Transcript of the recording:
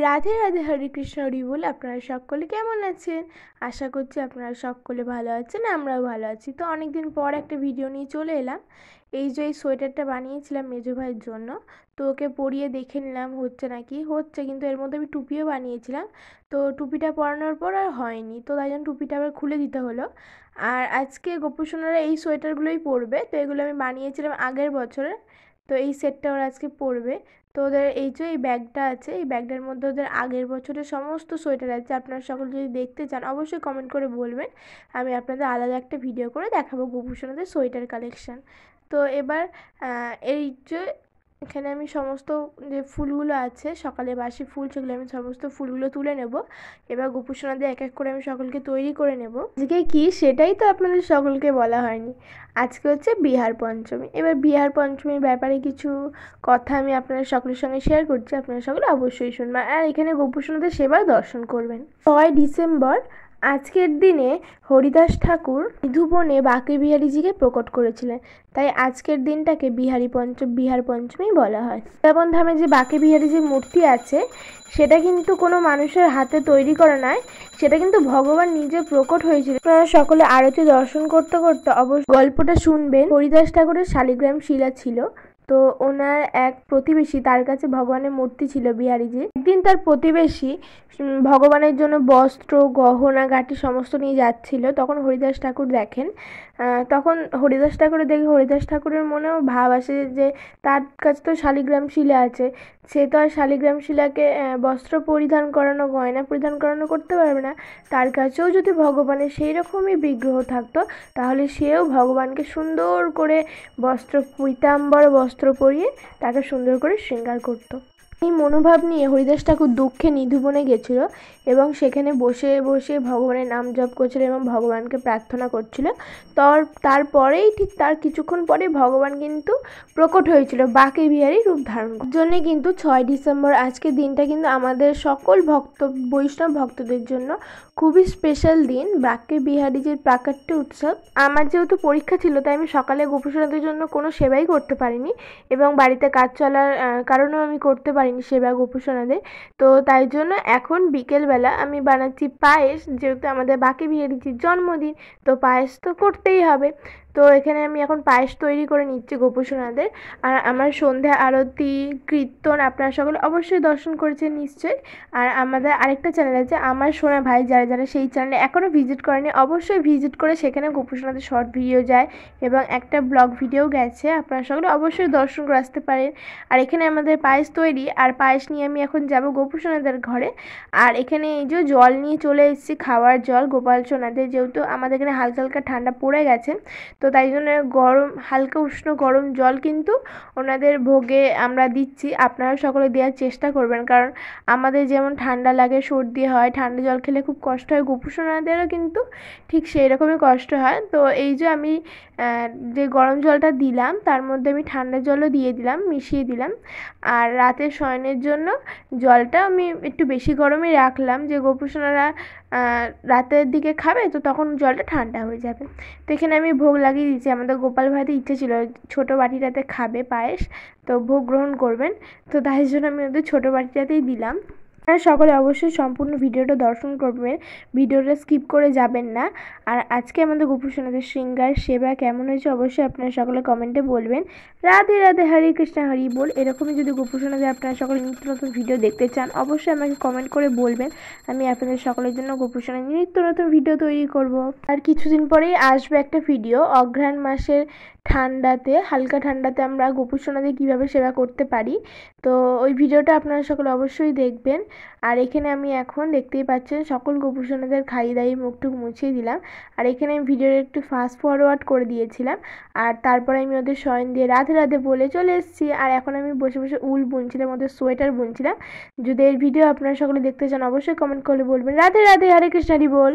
রাধে রাধে, হরে কৃষ্ণ, হরি বল। আপনারা সকলে কেমন আছেন? আশা করছি আপনারা সকলে ভালো আছেন, আমরাও ভালো আছি। তো অনেকদিন পর একটা ভিডিও নিয়ে চলে এলাম। এই যে এই সোয়েটারটা বানিয়েছিলাম মেজো ভাইয়ের জন্য, তো ওকে পরিয়ে দেখে নিলাম হচ্ছে নাকি। হচ্ছে, কিন্তু এর মধ্যে আমি টুপিও বানিয়েছিলাম, তো টুপিটা পরানোর পর আর হয়নি, তো তাই জন্য টুপিটা আবার খুলে দিতে হলো। আর আজকে গোপুসোনারা এই সোয়েটারগুলোই পরবে, তো এগুলো আমি বানিয়েছিলাম আগের বছরে। তো এই সেটটা ওরা আজকে পরবে। তো ওদের এই যে এই ব্যাগটা আছে, এই ব্যাগটার মধ্যে ওদের আগের বছরের সমস্ত সোয়েটার আছে। আপনারা সকলে যদি দেখতে চান অবশ্যই কমেন্ট করে বলবেন, আমি আপনাদের আলাদা একটা ভিডিও করে দেখাবো গোপুসোনাদের সোয়েটার কালেকশান। তো এবার এই যে এখানে আমি সমস্ত যে ফুলগুলো আছে, সকালে বাসি ফুল, সেগুলো আমি সমস্ত ফুলগুলো তুলে নেব। এবার গোপুসোনাদের এক এক করে আমি সকলকে তৈরি করে নেব। আজকে কি সেটাই তো আপনাদের সকলকে বলা হয়নি। আজকে হচ্ছে বিহার পঞ্চমী। এবার বিহার পঞ্চমীর ব্যাপারে কিছু কথা আমি আপনাদের সকলের সঙ্গে শেয়ার করছি, আপনারা সকলে অবশ্যই শুনবেন। আর এখানে গোপুসোনাদের সেবা দর্শন করবেন। 6 ডিসেম্বর আজকের দিনে হরিদাস ঠাকুর নিধুবনে বাঁকে বিহারীজিকে প্রকট করেছিলেন, তাই আজকের দিনটাকে বিহার পঞ্চমী বলা হয়। বৃন্দাবন ধামে যে বাঁকে বিহারীজির মূর্তি আছে, সেটা কিন্তু কোনো মানুষের হাতে তৈরি করা নয়, সেটা কিন্তু ভগবান নিজে প্রকট হয়েছিল। আপনারা সকলে আরতি দর্শন করতে করতে অবশ্যই গল্পটা শুনবেন। হরিদাস ঠাকুরের শালিগ্রাম শিলা ছিল, তো ওনার এক প্রতিবেশী, তার কাছে ভগবানের মূর্তি ছিল বিহারীজি। একদিন তার প্রতিবেশী ভগবানের জন্য বস্ত্র, গহনা গাঁটি সমস্ত নিয়ে যাচ্ছিল, তখন হরিদাস ঠাকুর দেখেন। তখন হরিদাস ঠাকুরের মনেও ভাব আসে যে তার কাছে তো শালিগ্রাম শিলা আছে, সে তো আর শালিগ্রাম শিলাকে বস্ত্র পরিধান করানো, গয়না পরিধান করানো করতে পারবে না। তার কাছেও যদি ভগবানের সেই রকমই বিগ্রহ থাকতো, তাহলে সেও ভগবানকে সুন্দর করে পীতাম্বর বস্ত্র পরিয়ে তাকে সুন্দর করে শৃঙ্গার করতো। এই মনোভাব নিয়ে হরিদাস ঠাকুর দুঃখে নিধুবনে গেছিল এবং সেখানে বসে বসে ভগবানের নাম জপ করছিল এবং ভগবানকে প্রার্থনা করছিল। তারপরেই ঠিক তার কিছুক্ষণ পরে ভগবান কিন্তু প্রকট হয়েছিল বাঁকে বিহারী রূপ ধারণ করার জন্য। কিন্তু 6 ডিসেম্বর আজকের দিনটা কিন্তু আমাদের সকল বৈষ্ণব ভক্তদের জন্য খুবই স্পেশাল দিন, বাঁকে বিহারীজির প্রাকট্য উৎসব। আমার যেহেতু পরীক্ষা ছিল, তাই আমি সকালে গোপুসোনাদের জন্য কোনো সেবাই করতে পারিনি এবং বাড়িতে কাজ চলার কারণেও আমি করতে পারিনি সেবা গোপুসোনাদের। তো তাই জন্য এখন বিকেলবেলা আমি বানাচ্ছি পায়েস, যেহেতু আমাদের বাঁকে বিহারীজির জন্মদিন, তো পায়েস তো করতেই হবে। তো এখানে আমি এখন পায়েস তৈরি করে নিচ্ছি গোপুসোনাদের। আর আমার সন্ধ্যা আরতি, কীর্তন আপনারা সকলে অবশ্যই দর্শন করেছেন নিশ্চয়ই। আর আমাদের আরেকটা চ্যানেল আছে আমার সোনা ভাই, যারা সেই চ্যানেলে এখনও ভিজিট করেনি অবশ্যই ভিজিট করে সেখানে গোপুসোনাদের শর্ট ভিডিও যায় এবং একটা ব্লগ ভিডিও গেছে, আপনারা সকলে অবশ্যই দর্শন করে আসতে পারেন। আর এখানে আমাদের পায়েস তৈরি, আর পায়েস নিয়ে আমি এখন যাব গোপুসোনাদের ঘরে। আর এখানে এই যে জল নিয়ে চলে এসেছি, খাওয়ার জল গোপাল সোনাদের, যেহেতু আমাদের এখানে হালকা হালকা ঠান্ডা পড়ে গেছে, তো তাই জন্য হালকা উষ্ণ গরম জল কিন্তু ওনাদের ভোগে আমরা দিচ্ছি। আপনারা সকলে দেওয়ার চেষ্টা করবেন, কারণ আমাদের যেমন ঠান্ডা লাগে, সর্দি হয়, ঠান্ডা জল খেলে খুব কষ্ট হয়, গোপুসোনাদেরও কিন্তু ঠিক সেই রকমই কষ্ট হয়। তো এই যে আমি যে গরম জলটা দিলাম, তার মধ্যে আমি ঠান্ডা জলও দিয়ে দিলাম, মিশিয়ে দিলাম। আর রাতে শয়নের জন্য জলটা আমি একটু বেশি গরমই রাখলাম, যে গোপুসোনারা রাতের দিকে খাবে, তো তখন জলটা ঠান্ডা হয়ে যাবে। তো এখানে আমি ভোগ লাগিয়ে দিয়েছি। আমাদের গোপাল ভাইদের ইচ্ছে ছিল ছোটো বাটিটাতে খাবে পায়েস, তো ভোগ গ্রহণ করবেন, তো তাই জন্য আমি ওদের ছোটো বাটিটাতেই দিলাম। আপনারা সকলে অবশ্যই সম্পূর্ণ ভিডিওটা দর্শন করবেন, ভিডিওটা স্কিপ করে যাবেন না। আর আজকে আমাদের গোপুসোনাদের শৃঙ্গার সেবা কেমন হয়েছে অবশ্যই আপনারা সকলে কমেন্টে বলবেন। রাধে রাধে, হরে কৃষ্ণ, হরি বল। এরকমই যদি গোপুসোনাদের আপনারা সকলে নিত্য নতুন ভিডিও দেখতে চান অবশ্যই আমাকে কমেন্ট করে বলবেন, আমি আপনাদের সকলের জন্য গোপুসোনা নিত্য নতুন ভিডিও তৈরি করব। আর কিছুদিন পরেই আসবে একটা ভিডিও, অঘ্রাণ মাসের ঠান্ডাতে, হালকা ঠান্ডাতে আমরা গোপুসোনাদের কীভাবে সেবা করতে পারি, তো ওই ভিডিওটা আপনারা সকলে অবশ্যই দেখবেন। আর এখানে আমি এখন দেখতেই পাচ্ছেন সকল গোপুসোনাদের খাইয়ে দাইয়ে মুখটুক মুছিয়ে দিলাম। আর এখানে আমি ভিডিওর একটু ফাস্ট ফরওয়ার্ড করে দিয়েছিলাম, আর তারপরে আমি ওদের শয়ন দিয়ে রাধে রাধে বলে চলে এসেছি। আর এখন আমি বসে বসে উল বুনছিলাম, ওদের সোয়েটার বুনছিলাম। যদি এই ভিডিও আপনারা সকলে দেখতে চান অবশ্যই কমেন্ট করে বলবেন। রাধে রাধে, হরে কৃষ্ণ, হরি বল।